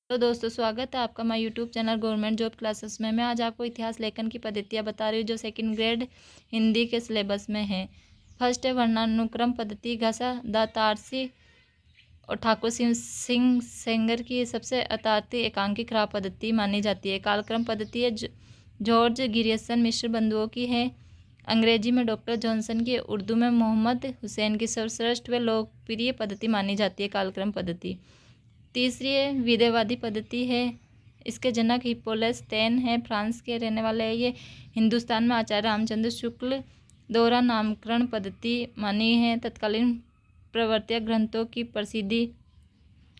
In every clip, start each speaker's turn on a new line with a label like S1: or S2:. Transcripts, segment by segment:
S1: तो दोस्तों, स्वागत है आपका हमारे YouTube channel government job classes में। मैं आज आपको इतिहास लेखन की पद्धतियाँ बता रही हूँ जो सेकंड ग्रेड हिंदी के सिलेबस में है। फर्स्ट है वर्णानुक्रम पद्धति। घासा दातारसी और ठाकुर सिंह सेंगर की सबसे अतारती एकांकी खराब पद्धति मानी जाती है। कालक्रम पद्धति है जॉर्ज गिरियसन मिश्र बंधुओं की है। अंग्रेजी में डॉक्टर जॉनसन की, उर्दू में मोहम्मद हुसैन की सर्वश्रेष्ठ व लोकप्रिय पद्धति मानी जाती है कालक्रम पद्धति। तीसरी है विदेवादी पद्धति है। इसके जनक हिप्पोलस तैन है, फ्रांस के रहने वाले हैं ये। हिंदुस्तान में आचार्य रामचंद्र शुक्ल द्वारा नामकरण पद्धति मानी है। तत्कालीन प्रवर्तक ग्रंथों की प्रसिद्धि।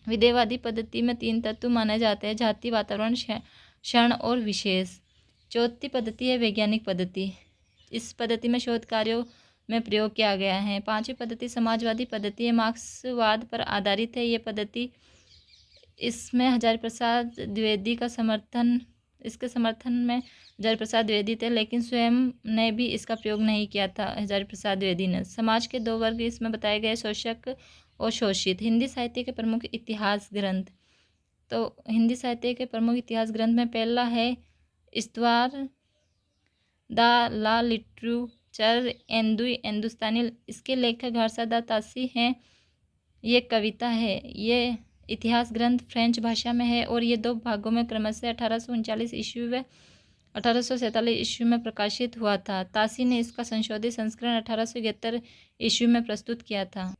S1: विदेवादी पद्धति में 3 तत्व माने जाते हैं: जाति, वातावरण, क्षण और विशेष। चौथी पद्धति है वैज्ञानिक पद्धति। इस पद्धति में शोध कार्यों में प्रयोग किया गया है। पांचवी पद्धति समाजवादी पद्धति है, मार्क्सवाद पर आधारित है ये पद्धति। इसमें हजारी प्रसाद द्विवेदी का इसके समर्थन में हजारी प्रसाद द्विवेदी थे, लेकिन स्वयं ने भी इसका प्रयोग नहीं किया था हजारी प्रसाद द्विवेदी ने। समाज के 2 वर्ग इसमें बताए गए, शोषक और शोषित। हिंदी साहित्य के प्रमुख इतिहास ग्रंथ। तो हिंदी साहित्य के प्रमुख इतिहास ग्रंथ में पहला है इस्तवार द ला लिटरेचर हिंदुस्तानी। इसके लेखक घासा दातारसी हैं। ये कविता है। ये इतिहास ग्रंथ फ्रेंच भाषा में है और ये 2 भागों में क्रमशः 1839 ईस्वी व 1847 ईस्वी में प्रकाशित हुआ था। तासी ने इसका संशोधित संस्करण 1871 ईस्वी में प्रस्तुत किया था।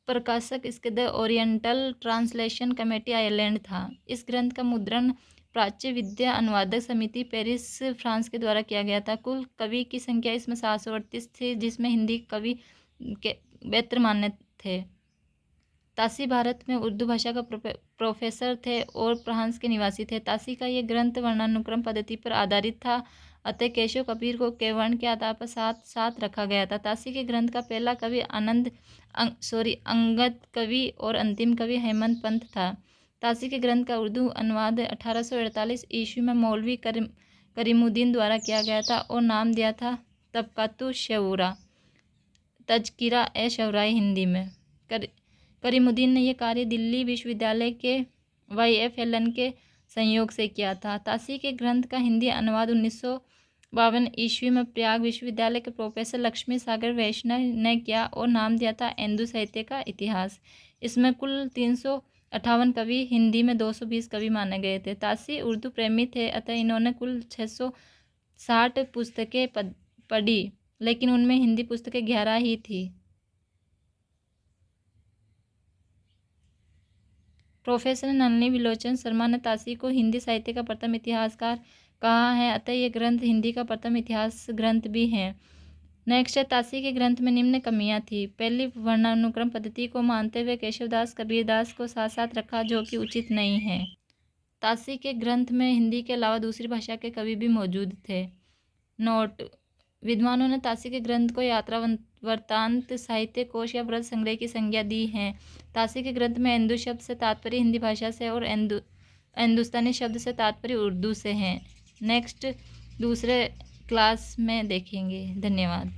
S1: प्रकाशक इसके the oriental translation committee Ireland था। इस ग्रंथ का मुद्रण प्राच्य विद्या अनुवादक समिति पेरिस फ्रांस के द्वारा किया गया था। कुल कवि की संख्या इसमें 738 थी, जिसमें हिंदी कवि के 72 मान्य थे। तासी भारत में उर्दू भाषा का प्रोफेसर थे और फ्रांस के निवासी थे। तासी का ये ग्रंथ वर्णानुक्रम पद्धति पर आधारित था, अतः केशव कबीर को वर्ण के आधार पर साथ रखा गया था। तासी के ग्रंथ का पहला कवि अंगद कवि और अंतिम कवि हेमंत पंत था। तासी के ग्रंथ का उर्दू अनुवाद 1848 ईस्वी में मौलवी करीमुद्दीन द्वारा किया गया था और नाम दिया था तबकातु शऊरा, तज़किरा ए शऊराए हिंदी में। करीमुद्दीन ने यह कार्य दिल्ली विश्वविद्यालय के YFLN के संयोग से किया था। तासी के ग्रंथ का हिंदी अनुवाद 1952 ईस्वी में प्रयाग विश्वविद्यालय के प्रोफेसर लक्ष्मी सागर वैष्णव ने किया और नाम दिया था हिंदू साहित्य का इतिहास। इसमें कुल 358 कवि, हिंदी में 220 कवि माने गए थे। तासी उर्दू प्रेमी थे, अतः इन्होंने कुल 660 पुस्तकें पढ़ी, लेकिन उनमें हिंदी पुस्तकें 11 ही थी। प्रोफेसर नलिनी विलोचन शर्मा ने तासी को हिंदी साहित्य का प्रथम इतिहासकार कहा है, अतः ये ग्रंथ हिंदी का प्रथम इतिहास ग्रंथ भी है। नेक्स्ट है तासी के ग्रंथ में निम्न कमियां थी। पहली, वर्णानुक्रम पद्धति को मानते हुए केशवदास कबीरदास को साथ साथ रखा, जो कि उचित नहीं है। तासी के ग्रंथ में हिंदी के अलावा दूसरी भाषा के कवि भी मौजूद थे। नोट: विद्वानों ने तासी के ग्रंथ को यात्रा वृत्तांत, साहित्य कोश या व्रत संग्रह की संज्ञा दी है। तासी के ग्रंथ में हिंदू शब्द से तात्पर्य हिंदी भाषा से और हिंदुस्तानी शब्द से तात्पर्य उर्दू से है। नेक्स्ट दूसरे क्लास में देखेंगे। धन्यवाद।